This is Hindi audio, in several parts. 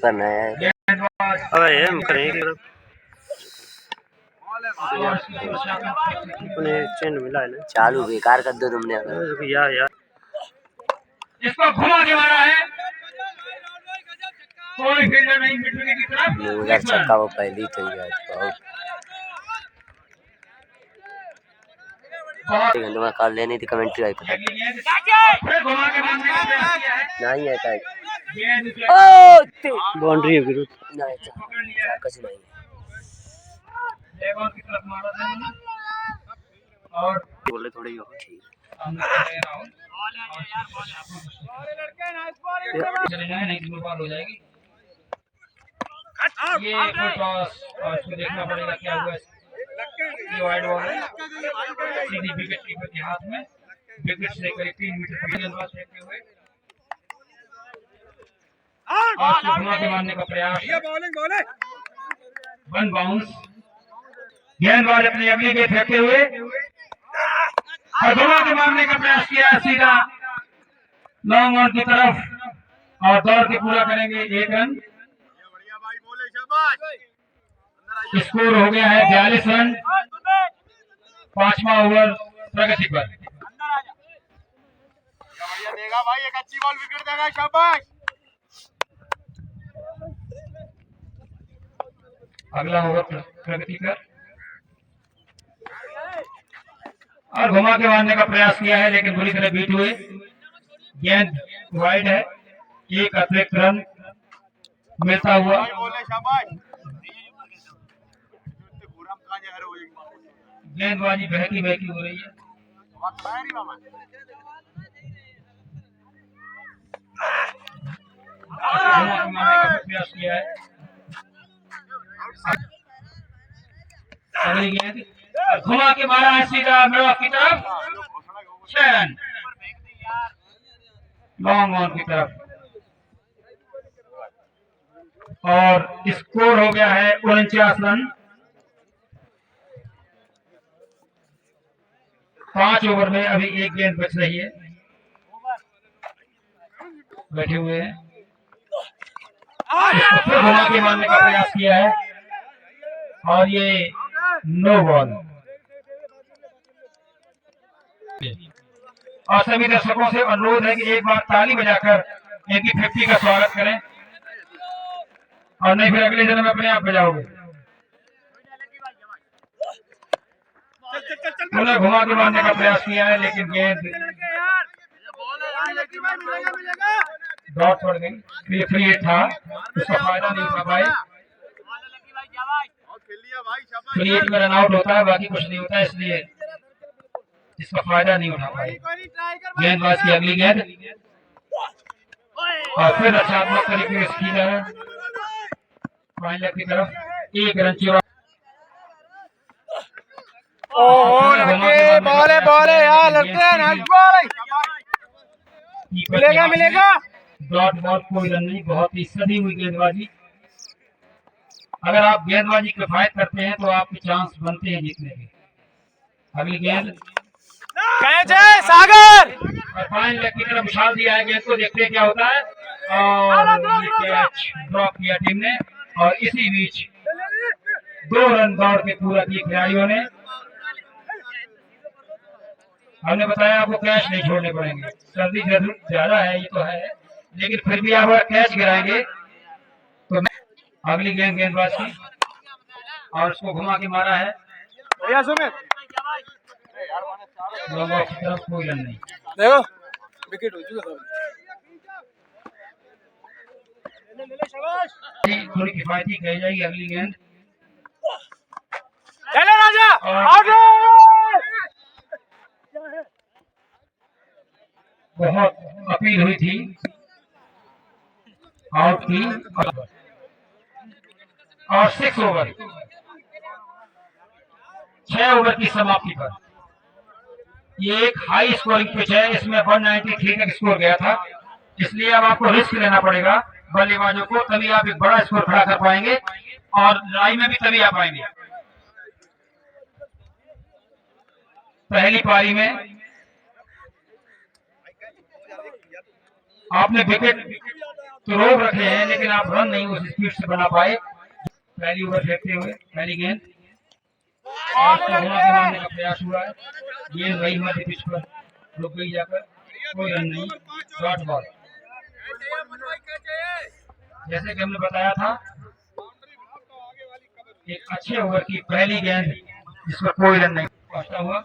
करना है। अबे ये हम करेंगे अपने चैन मिला है ना, चालू बेकार कर दो तुमने अगर यार इसको घुमा के मारा है, कोई फील्डर नहीं मिडविकेट की तरफ। उधर छक्का वो पहली तो ही बहुत में कर लेनी थी कमेंट्री आई पता नहीं है क्या बाउंड्री है विरुद्ध नहीं कुछ नहीं और बोले थोड़ी हो ठीक चले जाए नहीं तो बॉल हो जाएगी। ये टॉस और इसको देखना पड़ेगा क्या हुआ। ये वाइड बॉल है, सीधी विकेट कीपर के हाथ में, विकेट से करीब 3 मीटर पर गेंदबाज फेंकते हुए और घुमा के मारने का प्रयास। वन बाउंस, गेंदबाज अपनी अगली गेंद फेंकते हुए और घुमा के मारने का प्रयास किया सीधा लॉन्ग ऑन की तरफ और दौड़ के पूरा करेंगे 1 रन। स्कोर हो गया है 42 रन। 5वां ओवर प्रगति पर। देगा भाई, एक अच्छी बॉल विकेट देगा, शाबाश। अगला ओवर प्रगति पर और घुमा के मारने का प्रयास किया है लेकिन बुरी तरह बीट हुए। गेंद वाइड है, एक अतिरिक्त रन मिलता हुआ। गेंदबाजी बहकी बहकी हो रही है। प्रयास किया है, अगली गेंद घुमा के मारा है सीधा मिड ऑफ की तरफ, 6 रन लॉन्ग ऑन की तरफ और स्कोर हो गया है 49 रन। 5 ओवर में अभी एक गेंद बच रही है। बैठे हुए हैं, फिर घुमा के मारने का प्रयास किया है और ये नो बॉल। और सभी दर्शकों से अनुरोध है कि एक बार ताली बजाकर इनकी 50 का स्वागत करें और नहीं फिर अगले दिन में अपने आप बजाओगे। पुनः घुमा के मारने का प्रयास किया है लेकिन गेंद डॉट पड़ गई। फ्री हिट था, उसका फायदा नहीं उठा पाए। फ्री हिट में रन आउट होता है, बाकी कुछ नहीं होता है, इसलिए इसका फायदा नहीं उठा पाए। गेंदबाज की अगली गेंद और फिर रचनात्मक तरीके से की है फाइनल की तरफ। 1 रन चुरा। बॉल है यार, लड़के मिलेगा मिलेगा। डॉट बॉल, कोई रन नहीं, बहुत ही सदी हुई गेंदबाजी। अगर आप गेंदबाजी किफायत करते हैं तो आपके चांस बनते हैं जीतने के। अगली गेंद सागर फाइनल की तरफ उछाल दिया है गेंद को, देखते हैं क्या होता है। और कैच ड्रॉप किया टीम ने और इसी बीच 2 रन दौड़ के पूरा किए खिलाड़ियों ने। हमने बताया आपको कैच नहीं छोड़ने पड़ेंगे, सर्दी ज्यादा है ये तो है, लेकिन फिर भी आप अगर कैच गिराएंगे तो अगली गेंद गेंदबाज की और उसको घुमा के मारा है। तरफ कोई रन नहीं, देखो विकेट हो चुका। थोड़ी किफायती कही जाएगी। अगली गेंद चलो राजा बहुत अपील हुई थी आउट की और 6 ओवर 6 ओवर की समाप्ति पर ये एक हाई स्कोरिंग पिच है। इसमें 193 तक स्कोर गया था, इसलिए अब आपको रिस्क लेना पड़ेगा बल्लेबाजों को, तभी आप एक बड़ा स्कोर खड़ा कर पाएंगे और लड़ाई में भी तभी आ पाएंगे। पहली पारी में आपने विकेट तो रोक रखे हैं, लेकिन आप रन नहीं उस स्पीड से बना पाए। पहली ओवर फेंकते हुए पहली गेंद और उसको घुमा के मारने का प्रयास हुआ है। गेंद वही मध्य पिच पर रुक गई जाकर, कोई रन नहीं, डॉट बॉल। जैसे कि हमने बताया था, एक अच्छे ओवर की पहली गेंद जिस पर कोई रन नहीं पहुंचता हुआ,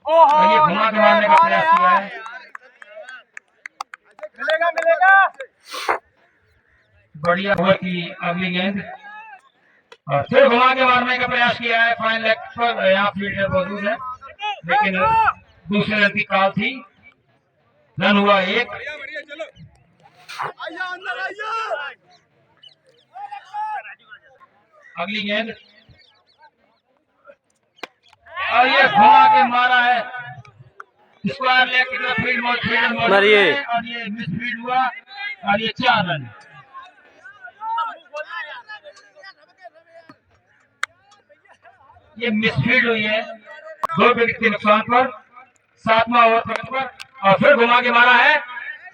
और ये घुमा के मारने का प्रयास किया है। मिलेगा मिलेगा। बढ़िया ओवर की अगली गेंद और फिर घुमा के मारने का प्रयास किया है। फाइन लेग पर यहाँ फील्डर मौजूद है, लेकिन दूसरे रन की कॉल थी। रन हुआ 1। अगली गेंद और ये घुमा के मारा है, स्क्वायर लेग की तरफ फील्ड मौजूद है और ये मिस फील्ड हुआ और ये 4 रन। ये मिसफील्ड हुई है 2 विकेट के नुकसान पर 7वां ओवर पर, और फिर घुमा के मारा है,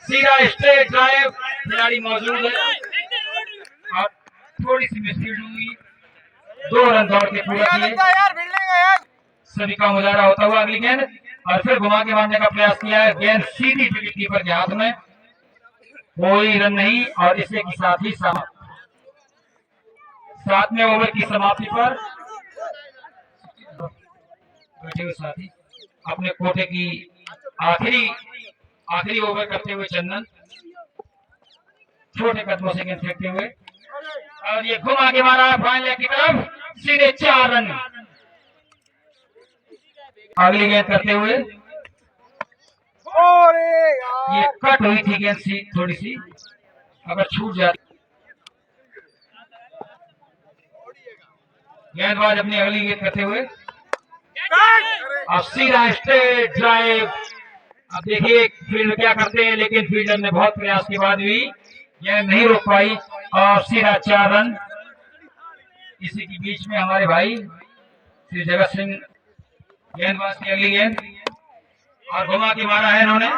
सीधा स्ट्रेट ड्राइव, खिलाड़ी मौजूद है और थोड़ी सी मिसफील्ड हुई। 2 रन दौड़ के पूरा किए, सभी का मुजाहरा होता हुआ। अगली गेंद और फिर घुमा के मारने का प्रयास किया है, गेंद सीधी विकेट कीपर के हाथ में, कोई रन नहीं, और इसी के साथ ही 7वें ओवर की समाप्ति पर बैठे हुए साथी अपने कोटे की आखिरी ओवर करते हुए चंदन छोटे कदमों से गेंद फेंकते हुए, और ये घुमा के मारा है फाइन लेग की तरफ, सीधे 4 रन। अगली गेंद करते हुए ये कट हुई थी गेंद सी, थोड़ी सी अगर छूट जाती। गेंदबाज अपनी अगली गेंद करते हुए अब सीधा स्ट्रेट ड्राइव। अब देखिए फील्डर क्या करते हैं, लेकिन फील्डर ने बहुत प्रयास के बाद भी यह नहीं रोक पाई और सीधा 4 रन। इसी के बीच में हमारे भाई श्री जगत सिंह गेंदबाज की अगली गेंद और घुमा के मारा है इन्होंने,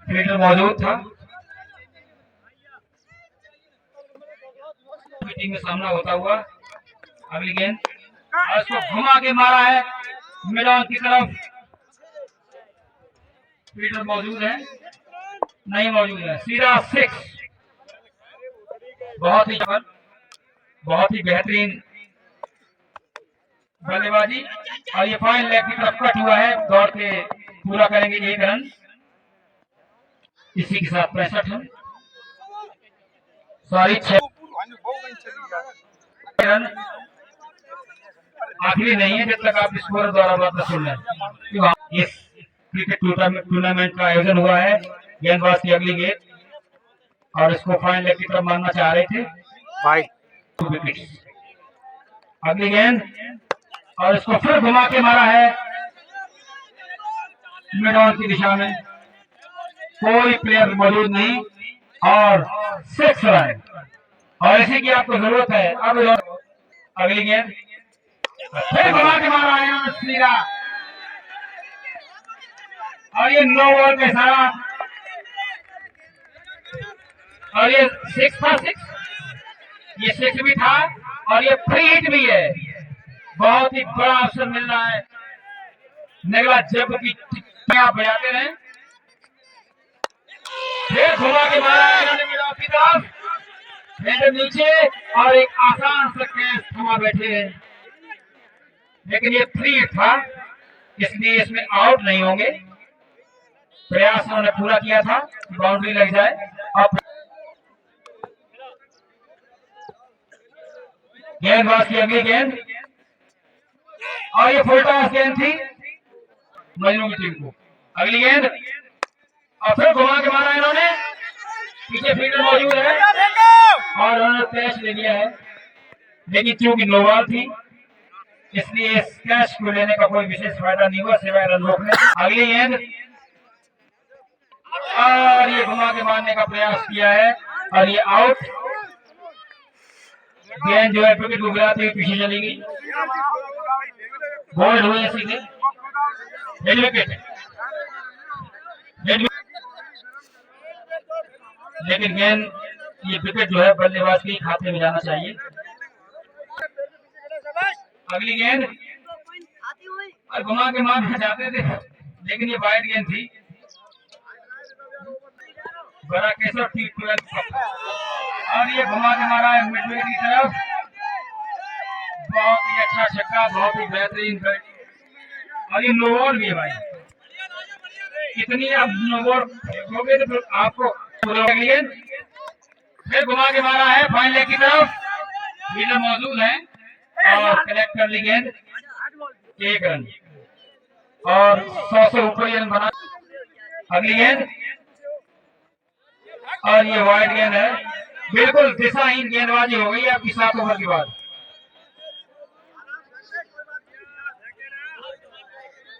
फील्डर मौजूद था। मीटिंग में सामना होता हुआ अगली गेंद और उसको घुमा के मारा है मिड ऑन की तरफ, फील्डर मौजूद है नहीं मौजूद है, सीधा 6। बहुत ही बेहतरीन बल्लेबाजी और ये फाइन लेग की तरफ कट हुआ है, दौड़ के पूरा करेंगे 1 रन। इसी के साथ 65 रन, सॉरी 6 रन। आखिरी नहीं है जब तक आप स्कोर द्वारा बात सुन लें। इस क्रिकेट टूर्नामेंट का आयोजन हुआ है। गेंदबाज की अगली गेंद और इसको फाइन लेग की तरफ मारना चाह रहे थे भाई, 2 विकेट। अगली गेंद और इसको फिर घुमा के मारा है मिड ऑन की दिशा में, कोई प्लेयर मौजूद नहीं और 6 रन, और इसी की आपको जरूरत है। अब अगली गेंद फिर घुमा के मारा है सीधा, और ये 9 ओवर के साथ, और ये 6 था, 6 ये 6 भी था और ये फ्री हिट भी है। बहुत ही बड़ा अवसर मिल रहा है, निगला जब की आप बजाते रहे। फिर घुमा के मारा है इन्होंने मिडॉन की तरफ, फिर नीचे और एक आसान सा कैच थमा बैठे हैं, लेकिन ये फ्री हिट था इसलिए इसमें आउट नहीं होंगे। प्रयास उन्होंने पूरा किया था बाउंड्री लग जाए। अब गेंदबाज की अगली गेंद और ये फुल टॉस गेंद थी मजनू की टीम को। अगली गेंद और फिर घुमा के मारा इन्होंने, पीछे फील्डर मौजूद है और उन्होंने कैच ले लिया है, लेकिन चूंकि नो बॉल थी इसलिए इस कैच को लेने का कोई विशेष फायदा नहीं हुआ सिवाय रन रोकने। अगली गेंद और ये घुमा के मारने का प्रयास किया है और ये आउट। गेंद जो है विकेट को गिराते हुए पीछे चली गई, बोल्ड हुए इसी के विकेट। लेकिन गेंद ये विकेट जो है बल्लेबाज के खाते में जाना चाहिए। अगली गेंद और घुमा के मारना चाहते थे लेकिन ये वाइड गेंद थी। बड़ा केसर T12 और ये घुमा के मारा है मिडविकेट की तरफ। बहुत ही अच्छा छक्का, बहुत ही बेहतरीन और ये नो बॉल भी है भाई। कितनी आप नो बॉल फेंकोगे तो आपको गेंद फिर घुमा के मारा है फाइन लेग की तरफ। फील्डर मौजूद है और कलेक्ट कर ली गेंद। 1 रन और 100 से ऊपर रन बना। अगली गेंद और ये वाइड गेंद है। बिल्कुल दिशाहीन गेंदबाजी हो गई आपकी 7 ओवर के बाद।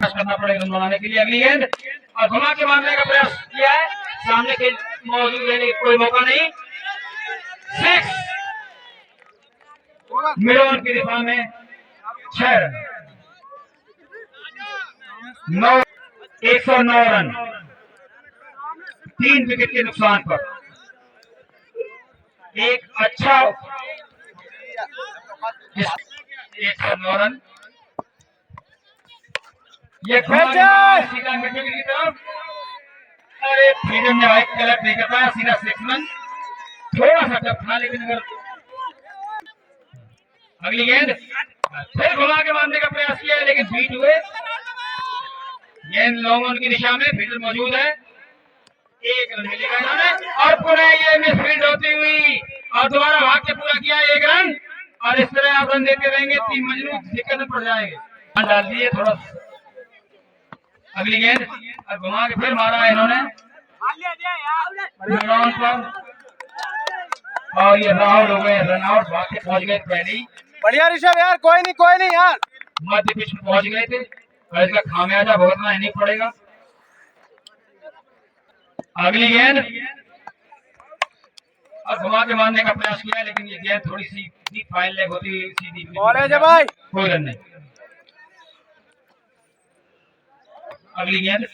करना पड़ेगा रन बनाने के लिए। अगली गेंद और घुमा के मारने का प्रयास किया है। सामने के मौजूद है, कोई मौका नहीं। 6 मिड ऑन की दिशा में 6 रन 109 रन 3 विकेट के नुकसान पर। एक अच्छा 109 रन। ये सीधा मिडविकेट की तरफ। अरे फील्डर ने भाई कलेक्ट नहीं कर पाया, सीधा 6 रन। थोड़ा सा टफ था लेकिन अगर अगली गेंद फिर घुमा के मारने का प्रयास किया है लेकिन बीट हुए। गेंद लॉन्ग ऑन की दिशा में, फील्डर मौजूद है। 1 रन मिलेगा इन्होंने और पुनः ये मिसफील्ड होती हुई और दोबारा भाग के पूरा किया 1 रन। और इस तरह आप रन देते रहेंगे, 3 मजनू दिक्कत में पड़ जाएंगे। डाल दिए थोड़ा। अगली गेंद और घुमा के फिर मारा है इन्होंने ग्राउंड पर और ये आउट हो गए। रन आउट, भाग के पहुंच गए पहले ही। बढ़िया ऋषभ यार, कोई नहीं यार। मध्य पिच में पहुंच गए थे और इसका खामियाजा भुगतना नहीं पड़ेगा। अगली गेंद और घुमा के मारने का प्रयास किया लेकिन ये गेंद थोड़ी सी डीप फाइन लेग होती हुई सीधी भाई। कोई रन नहीं। अगली गेंद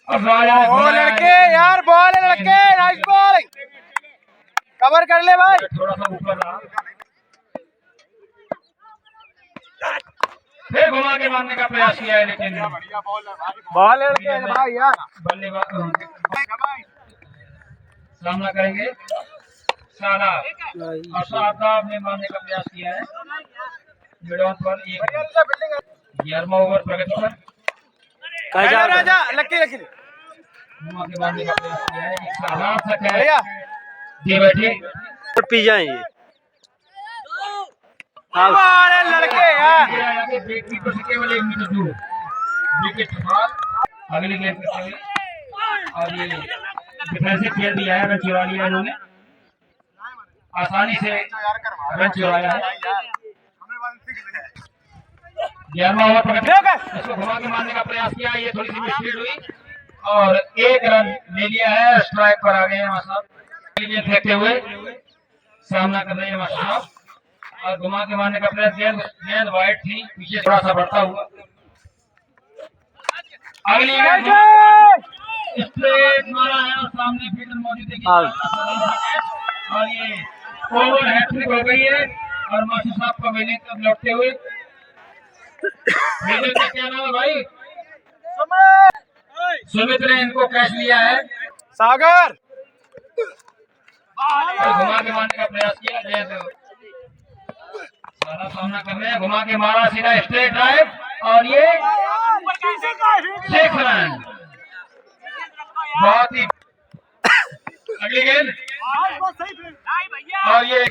बॉल लड़के यार, बॉल है लड़के, नाइस बॉल। कवर कर ले भाई। थोड़ा सा ऊपर रहा, फिर घुमा के मारने का प्रयास किया है लेकिन बॉल लड़के भाई यार। बल्लेबाज सामना करेंगे साला और शादाब ने मारने का प्रयास किया है। मिड ऑन पर 11वां ओवर प्रगति पर। राजा लकी घुमा के मारने का प्रयास किया है। एक सालाब तक है जी बैठे पी जाए ये लड़के यार। केवल 1 मीटर दूर विकेट बाल। अगली गेंद और ये डिफेंसिव खेल दिया है, रन चुरा लिया इन्होंने, आसानी से रन चुराया है। 11वां ओवर प्रगति, इसको घुमा के मारने का प्रयास किया, ये थोड़ी सी मिसफील्ड हुई और 1 रन ले लिया है। स्ट्राइक पर आ गए हैं मासाब, फेंकते हुए सामना कर रहे हैं मासाब और घुमा के मारने का प्रयास। गेंद वाइड थी, पीछे थोड़ा सा बढ़ता हुआ। अगली स्ट्रेट मारा है और सामने फील्डर मौजूद है और ये ओवर हैट्रिक हो गई है और मास्टर साहब का वेलिंग तब लौटते हुए। फील्डर का क्या नाम है भाई? सुमित ने इनको कैच लिया है। सागर घुमा के मारने का प्रयास किया, सारा सामना कर रहे हैं। घुमा के मारा, सीधा स्ट्रेट ड्राइव और ये 6 रन, बहुत ही। अगली गेंद और ये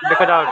विकेट आउट।